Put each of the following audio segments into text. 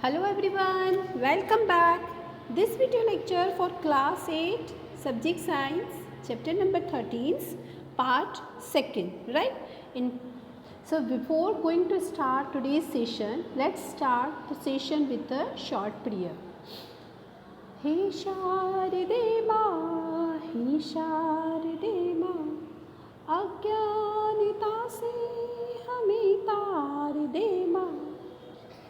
Hello everyone, welcome back. This video lecture for class 8 subject science chapter number 13 part 2nd, right? So before going to start today's session, let's start the session with a short prayer. हे शारदे माँ, हे शारदे माँ, अज्ञानता से हमें तार दे माँ।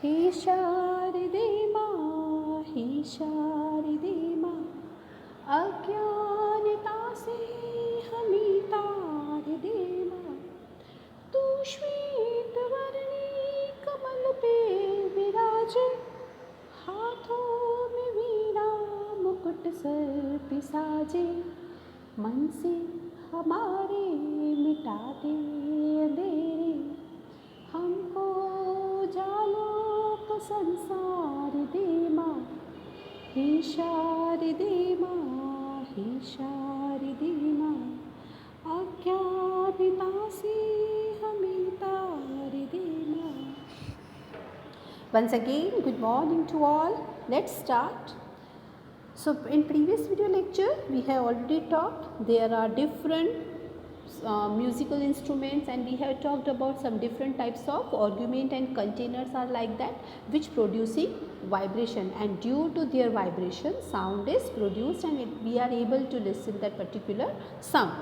हे शारदे माँ, हे शारदे माँ, अज्ञानता से हमें तार दे माँ। तू श्वेत वर्णी कमल पे विराजे, हाथों में वीणा मुकुट सर पे साजे। मन से हमारे मिटा दे अंधेरे, हमको जालों का संसार दे माँ। हे शारदे माँ, हे शारदे माँ, अज्ञानता से हमें तार दे माँ। Once again, good morning to all. Let's start. So in previous video lecture, we have already talked there are different musical instruments, and we have talked about some different types of argument and containers are like that, which producing vibration, and due to their vibration sound is produced and we are able to listen that particular sound.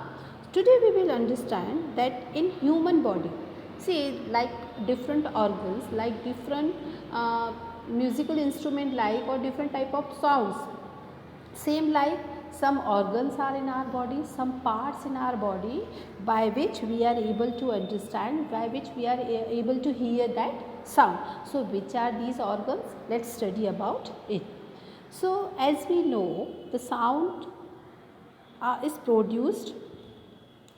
Today we will understand that in human body, see, like different organs, like different musical instrument, like, or different type of sounds, same like some organs are in our body, some parts in our body by which we are able to understand, by which we are able to hear that sound. So which are these organs? Let's study about it. So as we know, the sound is produced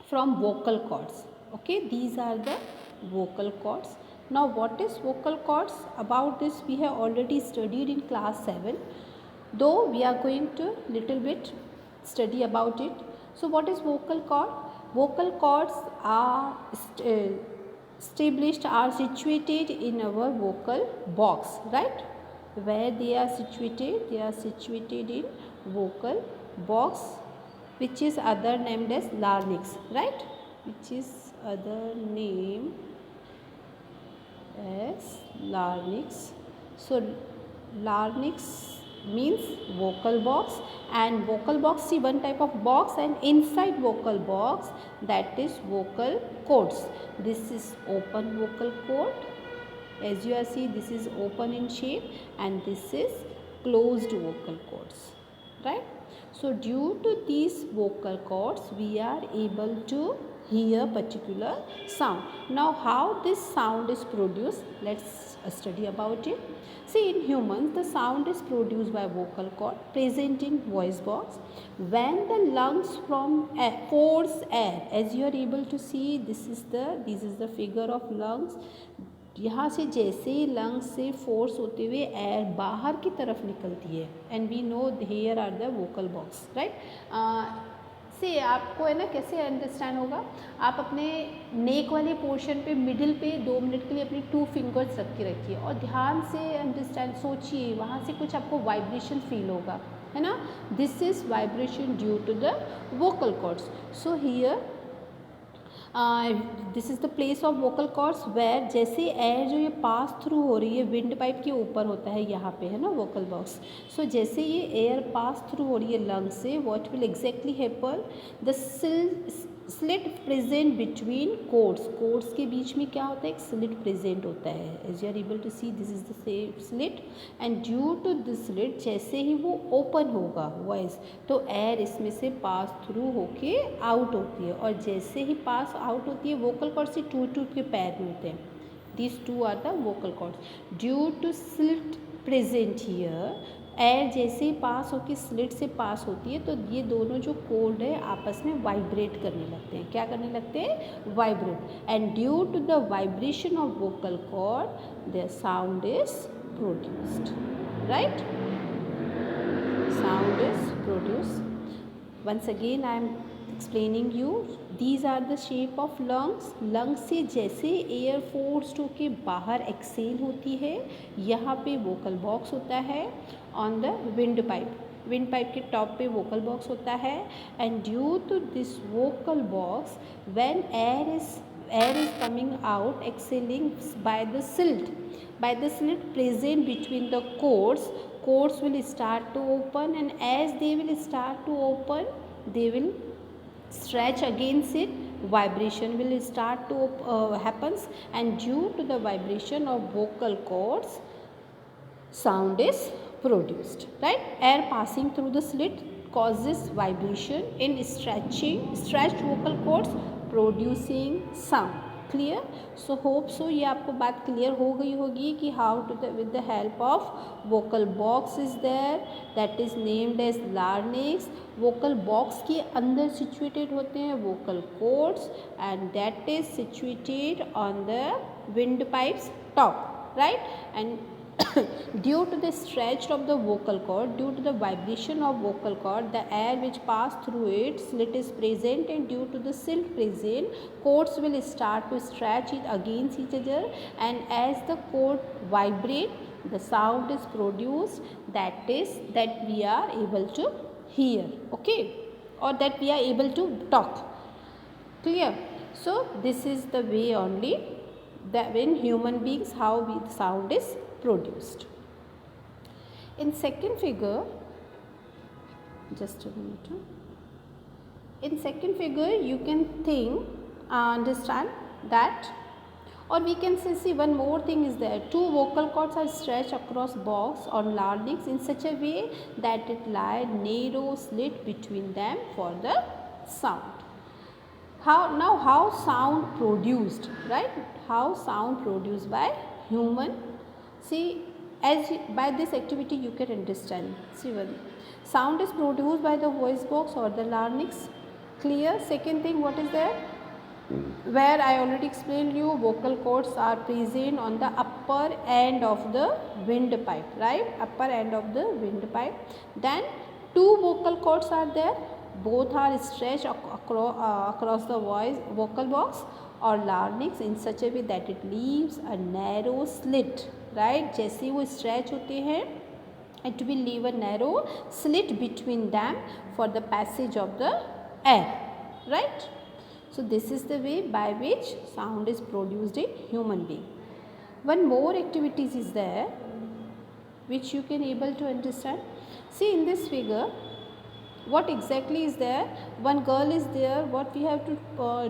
from vocal cords. Okay, these are the vocal cords. Now what is vocal cords? About this we have already studied in class 7, though we are going to little bit study about it. So what is vocal cord? Vocal cords are established, are situated in our vocal box, right? Where they are situated? They are situated in vocal box, which is other named as larynx, right? Which is other name as larynx. So larynx means vocal box, and vocal box, see, one type of box, and inside vocal box, that is vocal cords. This is open vocal cord, as you are see, this is open in shape, and this is closed vocal cords, right? So due to these vocal cords we are able to hear particular sound. Now how this sound is produced, let's study about it. See, in humans the sound is produced by vocal cord present in voice box. When the lungs from force air, as you are able to see, this is the figure of lungs. यहाँ से जैसे ही lungs से force होते हुए air बाहर की तरफ निकलती है, and we know here are the vocal box, right? से आपको है ना कैसे अंडरस्टैंड होगा, आप अपने नेक वाले पोर्शन पे मिडिल पे 2 मिनट के लिए अपनी 2 फिंगर्स रख के रखिए और ध्यान से अंडरस्टैंड सोचिए, वहाँ से कुछ आपको वाइब्रेशन फील होगा, है ना? This is vibration due to the vocal cords. So here this is the place of vocal cords where जैसे एयर जो ये पास थ्रू हो रही है, विंड पाइप के ऊपर होता है यहाँ पे, है ना, वोकल बॉक्स. सो जैसे ये एयर पास थ्रू हो रही है लंग से, what will exactly happen, the slit present between chords. Chords के बीच में क्या होता है, एक स्लिट प्रेजेंट होता है, as you are able to see, this is the same slit, and due to this slit जैसे ही वो ओपन होगा वॉइस, तो एयर इसमें से पास थ्रू होके आउट होती है, और जैसे ही पास आउट होती है, वोकल कॉर्ड से टूट टूट के पैर में होते हैं. These two are the vocal cords. Due to slit present here, air जैसे ही पास होकर स्लिट से पास होती है, तो ये दोनों जो कॉर्ड है आपस में वाइब्रेट करने लगते हैं. क्या करने लगते हैं? Vibrate. And due to the vibration of vocal cord the sound is produced, right? Sound is produced. Once again I am explaining you these are the shape of lungs. Lungs से जैसे air forced होके बाहर Excel होती है, यहाँ पे vocal box होता है on the wind pipe. Wind pipe के टॉप पे वोकल बॉक्स होता है. And due to this vocal box when air is coming out exhaling by the slit present between the chords will start to open, and as they will start to open they will stretch against it. Vibration will start to happens, and due to the vibration of vocal cords sound is produced, right? Air passing through the slit causes vibration in stretched vocal cords producing sound. Clear. So hope so ये आपको बात clear हो गई होगी कि how to with the help of vocal box is there that is named as larynx. Vocal box के अंदर situated होते हैं vocal cords and that is situated on the wind pipe's top, right? And due to the stretch of the vocal cord, due to the vibration of vocal cord, the air which pass through it slit is present, and due to the slit present, cords will start to stretch it against each other, and as the cord vibrate, the sound is produced, that we are able to hear, okay, or that we are able to talk. Clear? So this is the way only that in human beings how the sound is produced. In second figure, just a minute. In second figure, you can understand that, or we can see one more thing is there. Two vocal cords are stretched across box or larynx in such a way that it lie narrow slit between them for the sound. How sound produced, right? How sound produced by human. See, by this activity you can understand. See, one sound is produced by the voice box or the larynx. Clear? Second thing, what is there? Where I already explained you, vocal cords are present on the upper end of the windpipe, right? Upper end of the windpipe. Then two vocal cords are there. Both are stretched across the vocal box or larynx in such a way that it leaves a narrow slit, right? जैसे वो stretch होते हैं, it will leave a narrow slit between them for the passage of the air, right? So this is the way by which sound is produced in human being. One more activities is there which you can able to understand. See, in this figure, what exactly is there? One girl is there. What we have to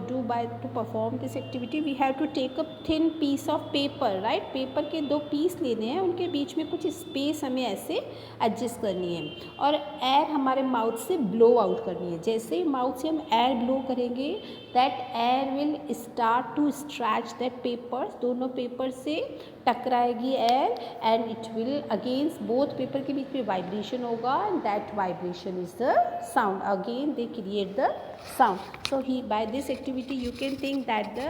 do to perform this activity, we have to take a thin piece of paper, right? Paper के दो piece लेने हैं, उनके बीच में कुछ space हमें ऐसे adjust करनी है और एयर हमारे माउथ से ब्लो आउट करनी है. जैसे ही माउथ से हम एयर ब्लो करेंगे, that air will start to stretch that paper. दोनों पेपर से टकराएगी air and it will against both paper के बीच में वाइब्रेशन होगा, and that vibration is the sound. Again they create the sound. So by this activity you can think that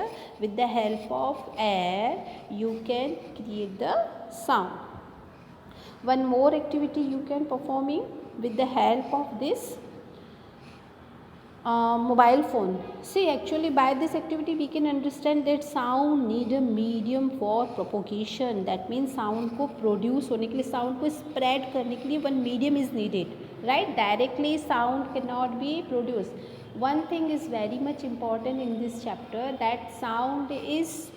with the help of air you can create the sound. One more activity you can performing with the help of this mobile phone. See, actually by this activity we can understand that sound need a medium for propagation. That means sound को produce होने के लिए, sound को spread करने के लिए one medium is needed, right? Directly sound cannot be produced. One thing is very much important in this chapter, that sound is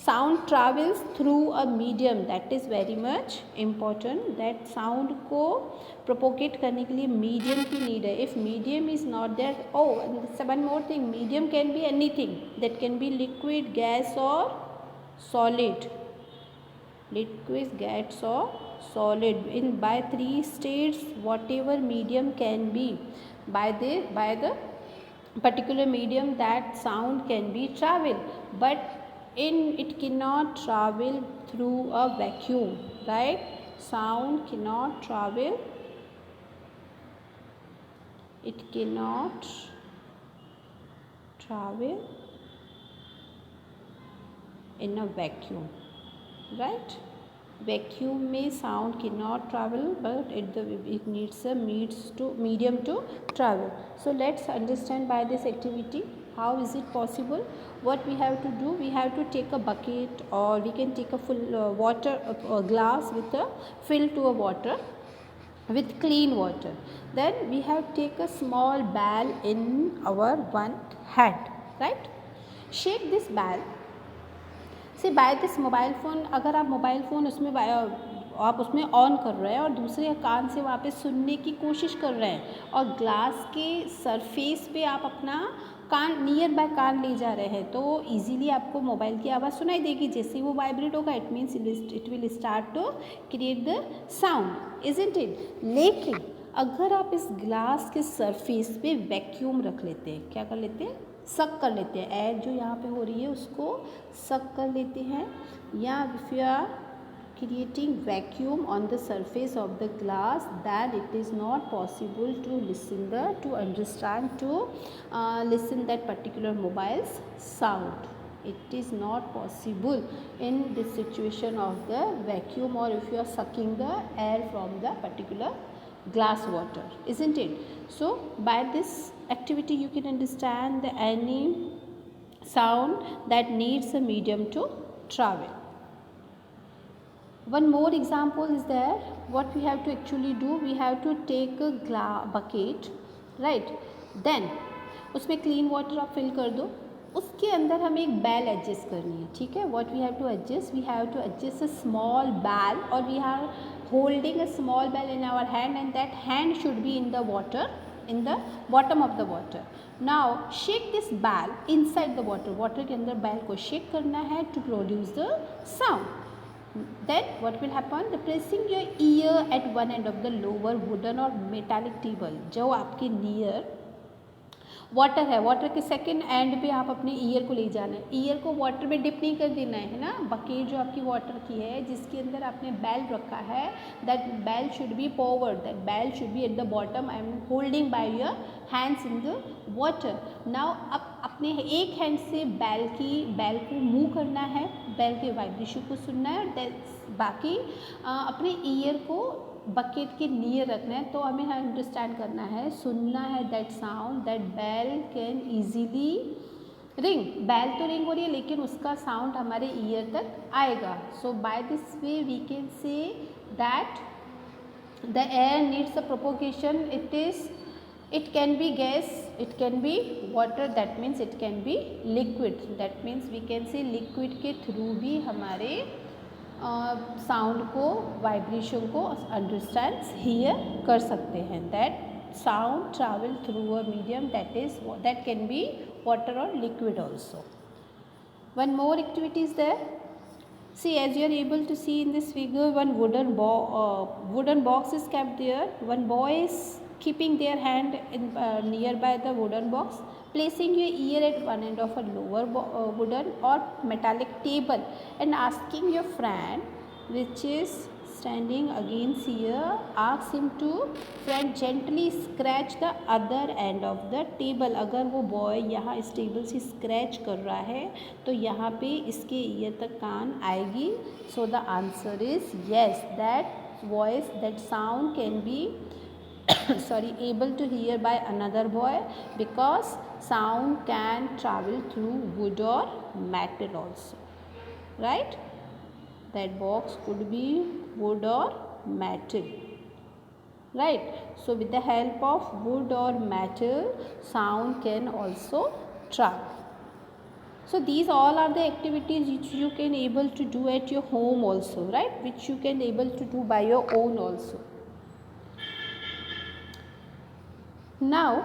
sound travels through a medium. That is very much important, that sound को propagate करने के लिए medium की need है. If medium is not there, one more thing, medium can be anything. That can be liquid, gas or solid. Liquid, gas or solid. By three states, whatever medium can be, by the particular medium that sound can be travel, but it cannot travel through a vacuum, right? Sound cannot travel, it cannot travel in a vacuum, right? Vacuum में sound cannot travel, but it needs a medium to travel. So let's understand by this activity how is it possible. What we have to do, we have to take a bucket, or we can take a full water glass with a fill to a water with clean water. Then we have take a small ball in our one hand, right? Shake this ball. से by this mobile phone, अगर आप mobile phone उसमें आप उसमें on कर रहे हैं और दूसरे कान से वहाँ पे सुनने की कोशिश कर रहे हैं, और ग्लास के सरफेस पे आप अपना कान नियर बाय कान ले जा रहे हैं, तो इजीली आपको मोबाइल की आवाज़ सुनाई देगी. जैसे ही वो वाइब्रेट होगा, it means it will start to create the sound, isn't it. लेकिन अगर आप इस ग्लास के सरफेस पे वैक्यूम रख लेते हैं, क्या कर लेते हैं, सक कर लेते हैं, एयर जो यहाँ पे हो रही है उसको सक कर लेते हैं, या if you are creating vacuum on the surface of the glass, then it is not possible to understand that particular mobile's sound. It is not possible in this situation of the vacuum, or if you are sucking the air from the particular glass water, isn't it? So by this activity you can understand any sound that needs a medium to travel. One more example is there. What we have to actually do, we have to take a bucket, right? Then उसमें clean water आप fill कर दो, उसके अंदर हमें एक बैल adjust करनी है, ठीक है. What we have to adjust a small ball, or we are holding a small ball in our hand, and that hand should be in the water, in the bottom of the water. Now shake this ball inside the water. Water के अंदर बैल को shake करना है to produce the sound. Then what will happen, the pressing your ear at one end of the lower wooden or metallic table, जो आपके near water है, water के सेकेंड एंड पे आप अपने ईयर को ले जाना है. ईयर को वाटर में डिप नहीं कर देना है ना. बकेट जो आपकी वाटर की है, जिसके अंदर आपने बैल रखा है, दैट बैल शुड बी फॉरवर्ड, दैट बैल should be at the bottom. I am holding by your hands in the water. Now अब अपने एक हैंड से बैल को मूव करना है, बैल के वाइब्रेशन को सुनना है, बाकी अपने ईयर को बकेट के नियर रखना है. तो हमें अंडरस्टैंड करना है, सुनना है that sound, that bell can easily ring. Bell तो रिंग हो रही है, लेकिन उसका साउंड हमारे ईयर तक आएगा. So by this way we can say that the air needs a propagation. it can be gas, it can be water, that means it can be liquid. that means we can say liquid के through भी हमारे sound को, vibration को understand here कर सकते हैं. That sound travel through a medium that can be water or liquid also. One more activity is there. See, as you are able to see in this figure, one wooden box is kept there. One boy is keeping their hand nearby the wooden box, placing your ear at one end of a lower wooden or metallic table, and asking your friend, which is standing against here, ask him to friend gently scratch the other end of the table. अगर वो boy यहाँ इस table से scratch कर रहा है, तो यहाँ पे इसके ईयर तक कान आएगी. So the answer is yes, that voice, that sound can be able to hear by another boy, because sound can travel through wood or metal also, right? That box could be wood or metal, right? So with the help of wood or metal, sound can also travel. So these all are the activities which you can able to do at your home also, right? Which you can able to do by your own also. Now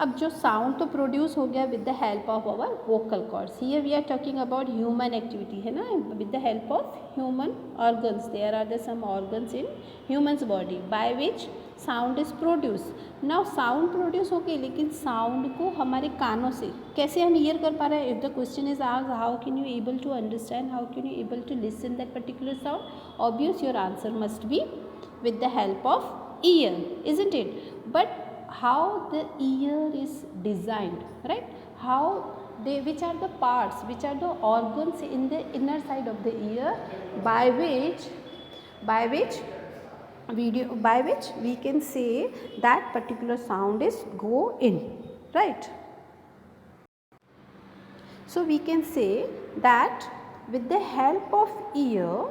अब जो sound तो produce हो गया with the help of our vocal cords. Here we are talking about human activity, है ना, with the help of human organs. There are the some organs in humans body by which sound is produce. Now sound produce हो गई, लेकिन sound को हमारे कानों से कैसे हम ईयर कर पा रहे हैं. If the question is asked how can you able to understand, how can you able to listen that particular sound, obvious your answer must be with the help of ear, isn't it? But how the ear is designed, right? How they, which are the parts, which are the organs in the inner side of the ear by which by which we can say that particular sound is go in, right? So we can say that with the help of ear,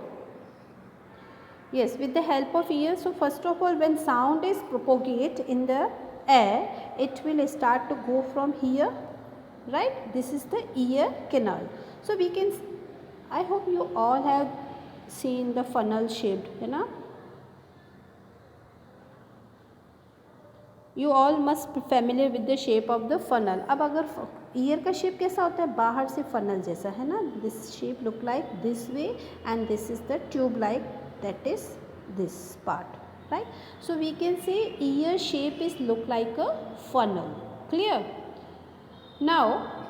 yes, with the help of ear. So first of all, when sound is propagate in the air, it will start to go from here, right? This is the ear canal. So we can, I hope you all have seen the funnel shaped, है ना? You all must be familiar with the shape of the funnel. अब अगर year का shape कैसा होता है, बाहर से फनल जैसा, है ना? This shape look like this way and this is the tube like, that is this part, right? So we can say ear shape is look like a funnel. Clear? Now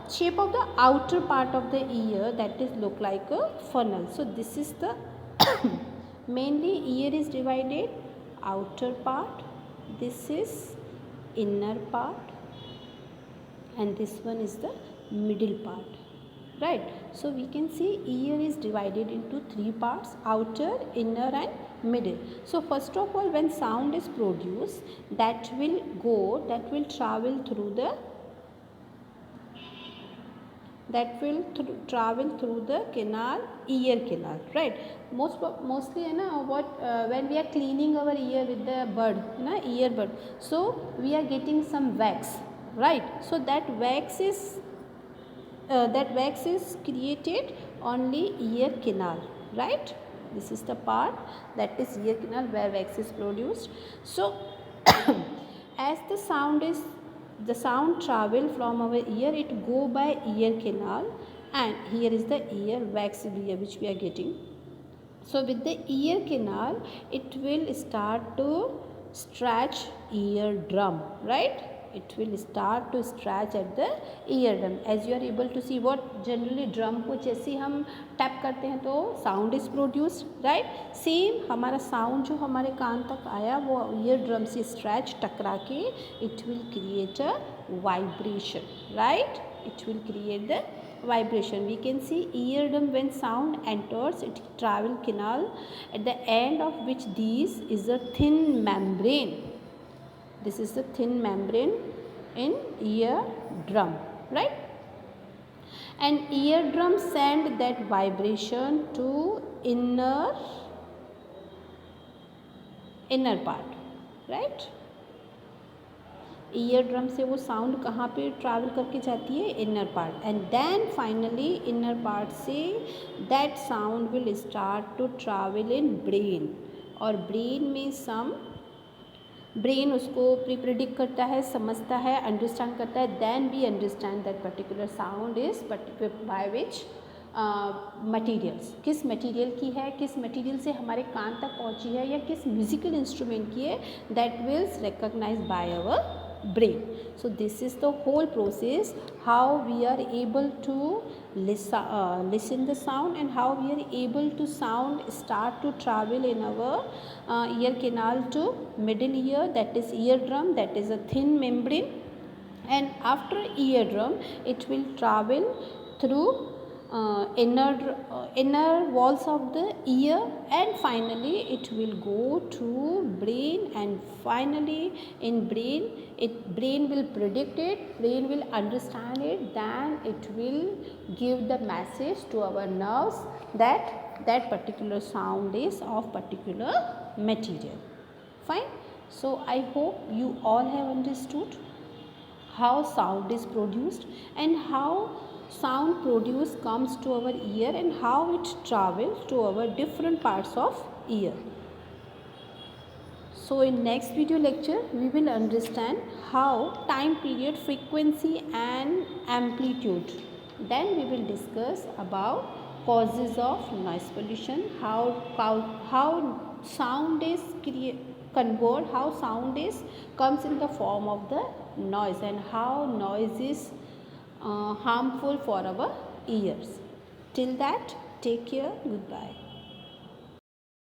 shape of the outer part of the ear, that is look like a funnel. So this is the mainly ear is divided outer part, this is inner part, and this one is the middle part, right? So we can see ear is divided into three parts: outer, inner and middle. So first of all, when sound is produced, that will travel through the canal, ear canal, right? Mostly है ना, what when we are cleaning our ear with the bud, ना, earbud, so we are getting some wax, right? So that wax is created only ear canal, right? This is the part, that is ear canal, where wax is produced. So as the sound travel from our ear, it go by ear canal, and here is the ear wax ear which we are getting. So with the ear canal, it will start to stretch eardrum, right? It will start to stretch at the eardrum. As you are able to see, what generally drum को जैसे हम tap करते हैं तो sound is produced, right? Same हमारा sound जो हमारे कान तक आया वो eardrum से stretch टकरा के it will create a vibration, right? It will create the vibration. We can see eardrum, when sound enters, it travel canal, at the end of which this is a thin membrane. This is the thin membrane in eardrum, right? And eardrum send that vibration to inner part, right? Ear drum से वो sound कहाँ पे travel करके जाती है, inner part, and then finally inner part से that sound will start to travel in brain, और brain में ब्रेन उसको प्रिडिक्ट करता है, समझता है, अंडरस्टैंड करता है, then we understand that particular sound is by which materials, किस मटीरियल की है, किस मटीरियल से हमारे कान तक पहुंची है, या किस म्यूजिकल इंस्ट्रूमेंट की है, that wills recognized by our brain. So this is the whole process, how we are able to listen the sound, and how we are able to sound start to travel in our ear canal to middle ear, that is eardrum, that is a thin membrane, and after eardrum it will travel through inner walls of the ear, and finally it will go to brain, and finally in brain will predict it, brain will understand it, then it will give the message to our nerves that particular sound is of particular material. Fine. So I hope you all have understood how sound is produced, and how sound produced comes to our ear, and how it travels to our different parts of ear. So in next video lecture we will understand how time period, frequency and amplitude. Then we will discuss about causes of noise pollution, how sound is how sound is comes in the form of the noise, and how noise is harmful for our ears. Till that, take care. Goodbye.